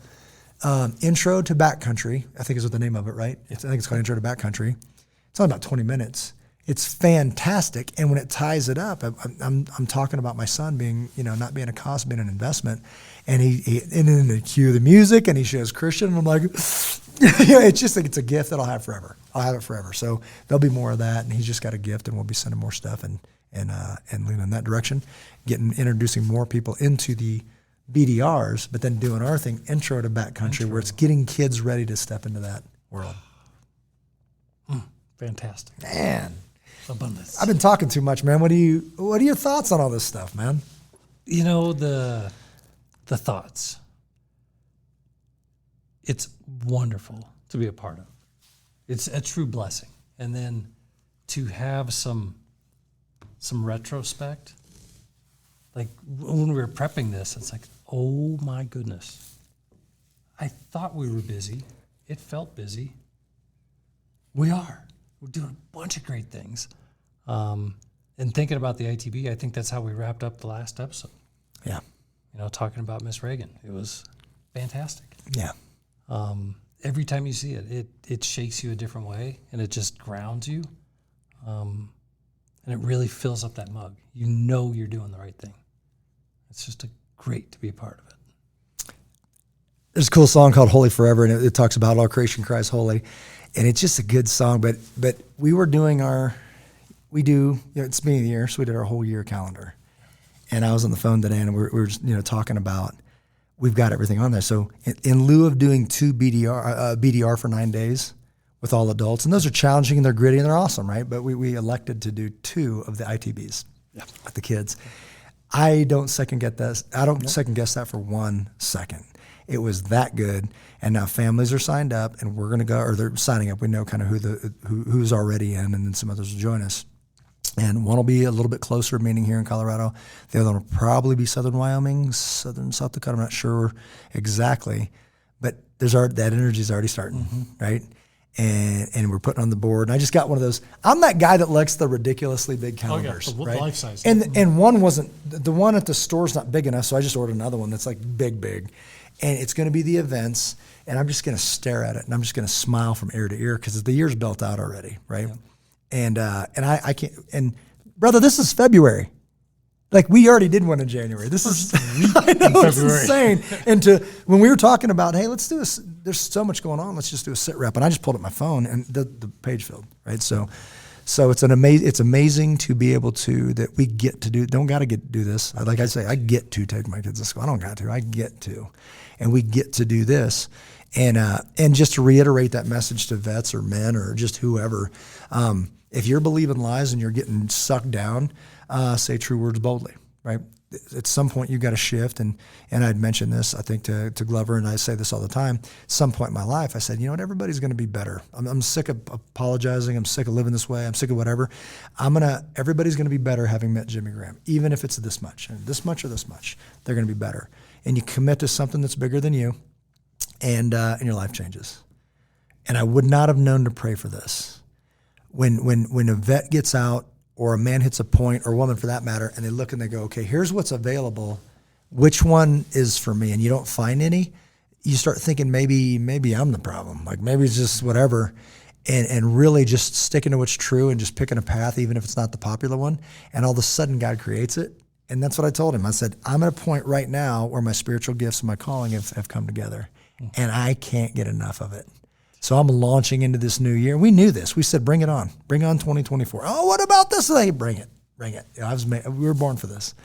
Intro to Backcountry, I think is what the name of it, right? I think it's called Intro to Backcountry. It's only about 20 minutes. It's fantastic, and when it ties it up, I'm talking about my son being, not being a cost, being an investment, and and then they cue the music, and he shows Christian, and I'm like, it's just like it's a gift that I'll have forever. I'll have it forever. So there'll be more of that, and he's just got a gift, and we'll be sending more stuff and leaning in that direction, introducing more people into the BDRs, but then doing our thing, Intro to Backcountry, where it's getting kids ready to step into that world. Fantastic, man. Abundance. I've been talking too much, man. What are your thoughts on all this stuff, man? The thoughts. It's wonderful to be a part of. It's a true blessing. And then to have some retrospect, like when we were prepping this, it's like, oh my goodness. I thought we were busy. It felt busy. We are. We're doing a bunch of great things. And thinking about the ITB, I think that's how we wrapped up the last episode. Yeah. Talking about Miss Reagan. It was fantastic. Yeah. Every time you see it shakes you a different way, and it just grounds you. And it really fills up that mug. You know you're doing the right thing. It's just great to be a part of it. There's a cool song called Holy Forever, and it talks about all creation cries holy. And it's just a good song, but we were doing it's beginning of the year, so we did our whole year calendar. And I was on the phone today, and we were just, talking about, we've got everything on there. So in lieu of doing two BDR for 9 days with all adults, and those are challenging and they're gritty and they're awesome, right? But we elected to do 2 of the ITBs with the kids. I don't second guess this. I don't second guess that for 1 second. It was that good, and now families are signed up, and we're going to go, or they're signing up. We know kind of who's already in, and then some others will join us. And one will be a little bit closer, meaning here in Colorado. The other one will probably be southern Wyoming, southern South Dakota. I'm not sure exactly, but that energy is already starting, right? And we're putting on the board. And I just got one of those. I'm that guy that likes the ridiculously big calendars, right? Life size. And one wasn't, the one at the store's not big enough, so I just ordered another one that's like big. And it's going to be the events, and I'm just going to stare at it, and I'm just going to smile from ear to ear because the year's built out already, right? Yeah. And I can't. And brother, this is February. Like we already did one in January. This is I know it's insane. And when we were talking about, hey, let's do this. There's so much going on. Let's just do a sit rep. And I just pulled up my phone, and the page filled, right? So it's amazing to be able to, that we get to do. Don't got to do this. Like I say, I get to take my kids to school. I don't got to. I get to. And we get to do this, and just to reiterate that message to vets or men or just whoever, if you're believing lies and you're getting sucked down, say true words boldly, right? At some point you got to shift, and I'd mentioned this, I think to Glover, and I say this all the time. At some point in my life, I said, you know what, everybody's going to be better. I'm sick of apologizing. I'm sick of living this way. I'm sick of whatever. Everybody's going to be better having met Jimmy Graham, even if it's this much, and this much or this much. They're going to be better. And you commit to something that's bigger than you, and your life changes. And I would not have known to pray for this. When a vet gets out, or a man hits a point, or a woman for that matter, and they look and they go, okay, here's what's available. Which one is for me? And you don't find any. You start thinking maybe I'm the problem. Like maybe it's just whatever. And really just sticking to what's true and just picking a path, even if it's not the popular one. And all of a sudden God creates it. And that's what I told him. I said, I'm at a point right now where my spiritual gifts and my calling have come together, and I can't get enough of it. So I'm launching into this new year. We knew this. We said, bring it on. Bring on 2024. Oh, what about this thing? Bring it. We were born for this.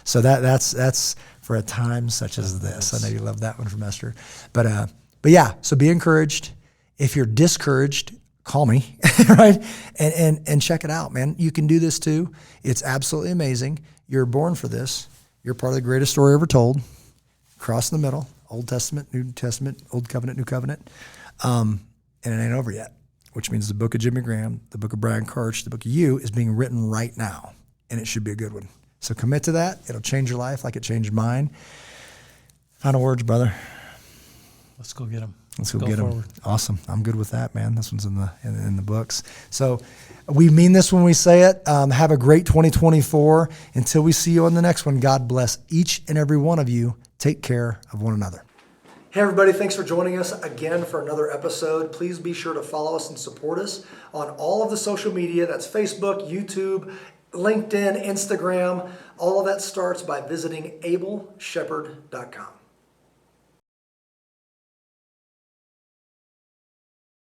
So that's for a time such as this. I know you love that one from Esther. But yeah, so be encouraged. If you're discouraged, call me, right? And check it out, man. You can do this too. It's absolutely amazing. You're born for this. You're part of the greatest story ever told. Cross in the middle. Old Testament, New Testament, Old Covenant, New Covenant. And it ain't over yet, which means the book of Jimmy Graham, the book of Brian Karch, the book of you is being written right now, and it should be a good one. So commit to that. It'll change your life like it changed mine. Final words, brother. Let's go get them. Let's go get them. Awesome. I'm good with that, man. This one's in the books. So we mean this when we say it. Have a great 2024. Until we see you on the next one, God bless each and every one of you. Take care of one another. Hey, everybody. Thanks for joining us again for another episode. Please be sure to follow us and support us on all of the social media. That's Facebook, YouTube, LinkedIn, Instagram. All of that starts by visiting ableshepherd.com.